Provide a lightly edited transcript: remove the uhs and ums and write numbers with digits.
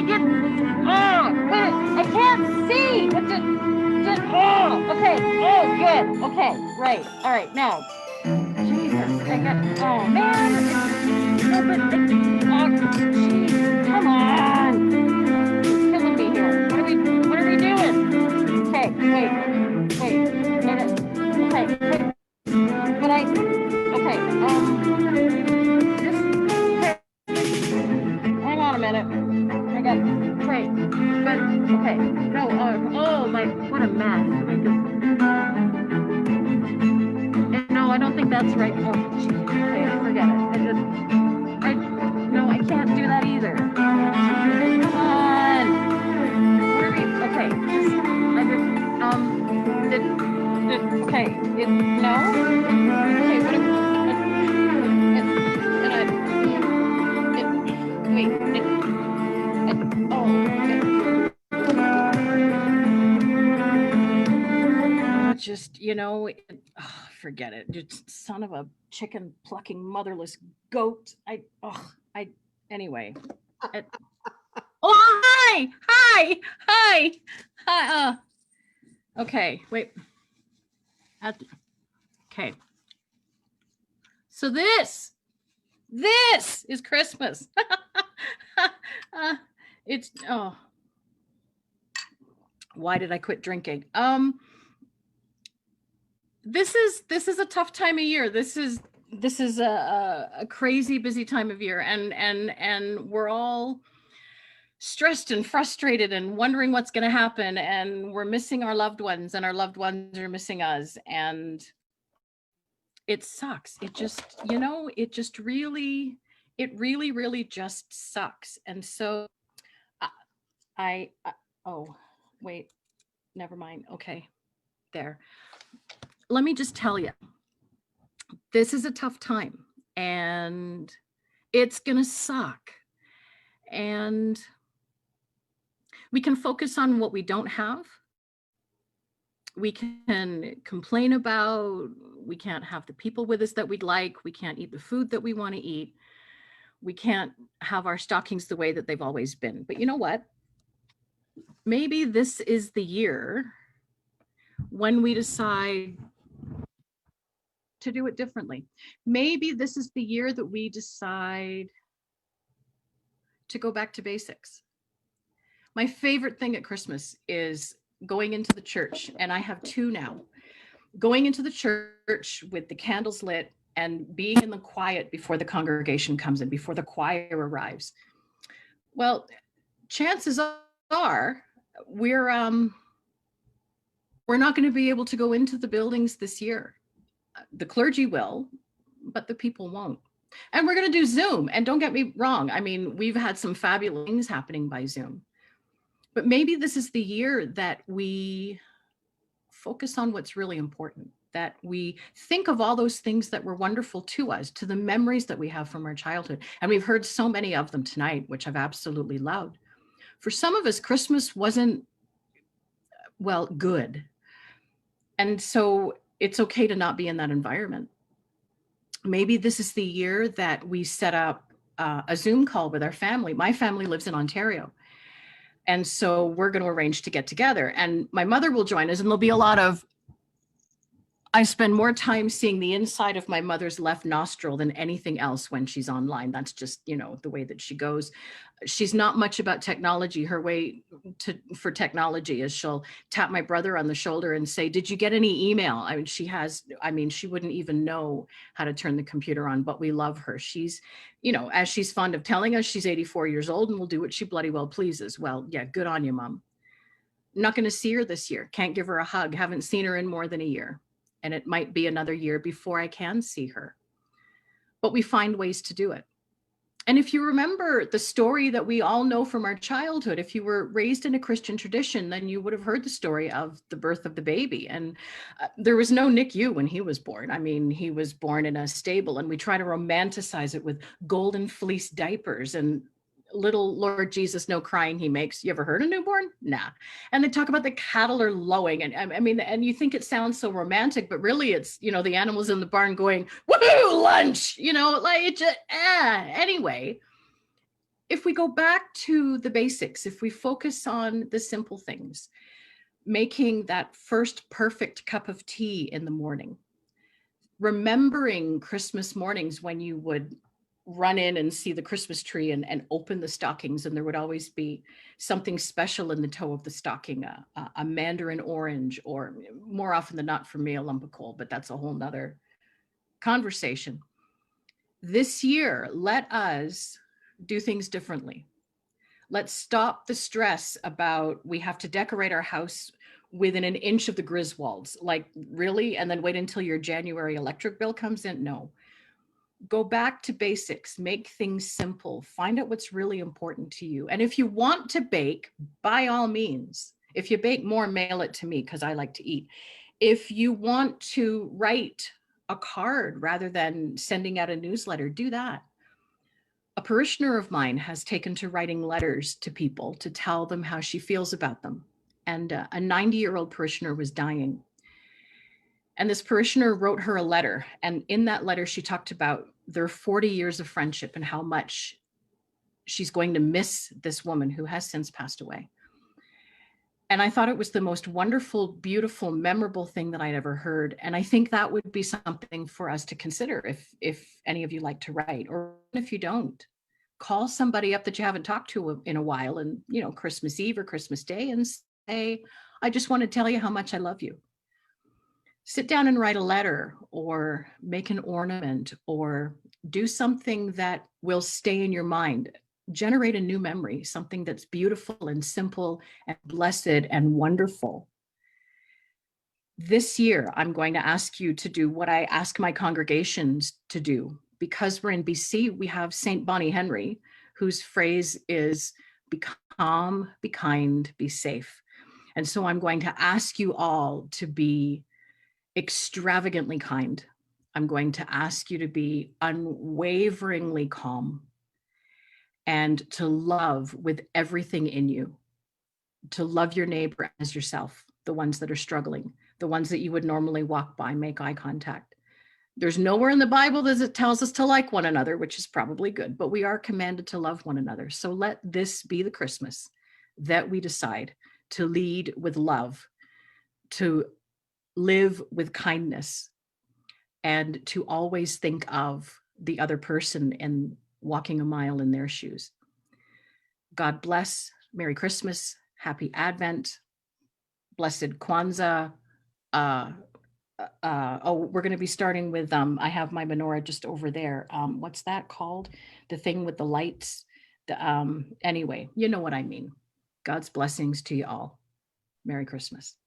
Get, oh, wait, I can't see. Oh, okay. Oh, good. Okay, right. All right, now. Jesus, I got, oh, man. No, but, oh, geez, come on. You're killing me here. What are we doing? Okay, wait. Okay, hey, but okay, this, okay, hang on a minute. I got, okay, but, okay, no, oh my, what a mess. Let me just, no, I don't think that's right. Oh, geez, okay, forget it. No, I can't do that either. Come on. What are we, okay, okay, no? Okay, what am just, forget it. Just son of a chicken plucking motherless goat. Anyway. Oh, hi. Okay, wait. Okay. So this is Christmas. Why did I quit drinking? This is a tough time of year. This is a crazy busy time of year, and we're all stressed and frustrated and wondering what's going to happen, and we're missing our loved ones, and our loved ones are missing us, and it sucks. It just, it really just sucks. And so oh, wait, never mind. Okay, there. Let me just tell you, this is a tough time, and it's going to suck. And we can focus on what we don't have. We can complain about, we can't have the people with us that we'd like. We can't eat the food that we want to eat. We can't have our stockings the way that they've always been. But you know what? Maybe this is the year when we decide to do it differently. Maybe this is the year that we decide to go back to basics. My favorite thing at Christmas is going into the church, and I have two now. Going into the church with the candles lit and being in the quiet before the congregation comes in, before the choir arrives. Well, chances are we're not going to be able to go into the buildings this year. The clergy will, but the people won't. And we're going to do Zoom. And don't get me wrong. I mean, we've had some fabulous things happening by Zoom. But maybe this is the year that we focus on what's really important, that we think of all those things that were wonderful to us, to the memories that we have from our childhood. And we've heard so many of them tonight, which I've absolutely loved. For some of us, Christmas wasn't, well, good. And so it's okay to not be in that environment. Maybe this is the year that we set up a Zoom call with our family. My family lives in Ontario. And so we're going to arrange to get together, and my mother will join us, and there'll be a lot of, I spend more time seeing the inside of my mother's left nostril than anything else when she's online. That's just, the way that she goes. She's not much about technology. Her way for technology is she'll tap my brother on the shoulder and say, "Did you get any email?" She wouldn't even know how to turn the computer on, but we love her. She's, as she's fond of telling us, she's 84 years old and will do what she bloody well pleases. Well, yeah, good on you, Mom. I'm not going to see her this year. Can't give her a hug. Haven't seen her in more than a year. And it might be another year before I can see her. But we find ways to do it. And if you remember the story that we all know from our childhood, if you were raised in a Christian tradition, then you would have heard the story of the birth of the baby. And there was no NICU when he was born. I mean, he was born in a stable, and we try to romanticize it with golden fleece diapers and little Lord Jesus, no crying he makes. You ever heard a newborn? Nah. And they talk about the cattle are lowing. And and you think it sounds so romantic, but really it's, the animals in the barn going, woohoo, lunch, Anyway, if we go back back to the basics. If we focus on the simple things, making that first perfect cup of tea in the morning, remembering Christmas mornings when you would run in and see the Christmas tree and open the stockings, and there would always be something special in the toe of the stocking, a mandarin orange, or more often than not for me, a lump of coal, but that's a whole nother conversation. This year, let us do things differently. Let's stop the stress about we have to decorate our house within an inch of the Griswolds. Like, really? And then wait until your January electric bill comes in? No. Go back to basics, make things simple, find out what's really important to you. And if you want to bake, by all means, if you bake more, mail it to me because I like to eat. If you want to write a card rather than sending out a newsletter, do that. A parishioner of mine has taken to writing letters to people to tell them how she feels about them. And a 90-year-old parishioner was dying. And this parishioner wrote her a letter. And in that letter, she talked about their 40 years of friendship and how much she's going to miss this woman who has since passed away. And I thought it was the most wonderful, beautiful, memorable thing that I'd ever heard. And I think that would be something for us to consider if any of you like to write, or if you don't, call somebody up that you haven't talked to in a while, and, you know, Christmas Eve or Christmas Day, and say, I just want to tell you how much I love you. Sit down and write a letter, or make an ornament, or do something that will stay in your mind. Generate a new memory, something that's beautiful and simple and blessed and wonderful. This year, I'm going to ask you to do what I ask my congregations to do. Because we're in BC, we have St. Bonnie Henry, whose phrase is, be calm, be kind, be safe. And so I'm going to ask you all to be extravagantly kind. I'm going to ask you to be unwaveringly calm, and to love with everything in you, to love your neighbor as yourself, the ones that are struggling, the ones that you would normally walk by, make eye contact. There's nowhere in the Bible that it tells us to like one another, which is probably good, but we are commanded to love one another. So let this be the Christmas that we decide to lead with love, to live with kindness, and to always think of the other person and walking a mile in their shoes. God bless. Merry Christmas. Happy Advent. Blessed Kwanzaa. We're going to be starting with, I have my menorah just over there. What's that called? The thing with the lights. Anyway, you know what I mean. God's blessings to you all. Merry Christmas.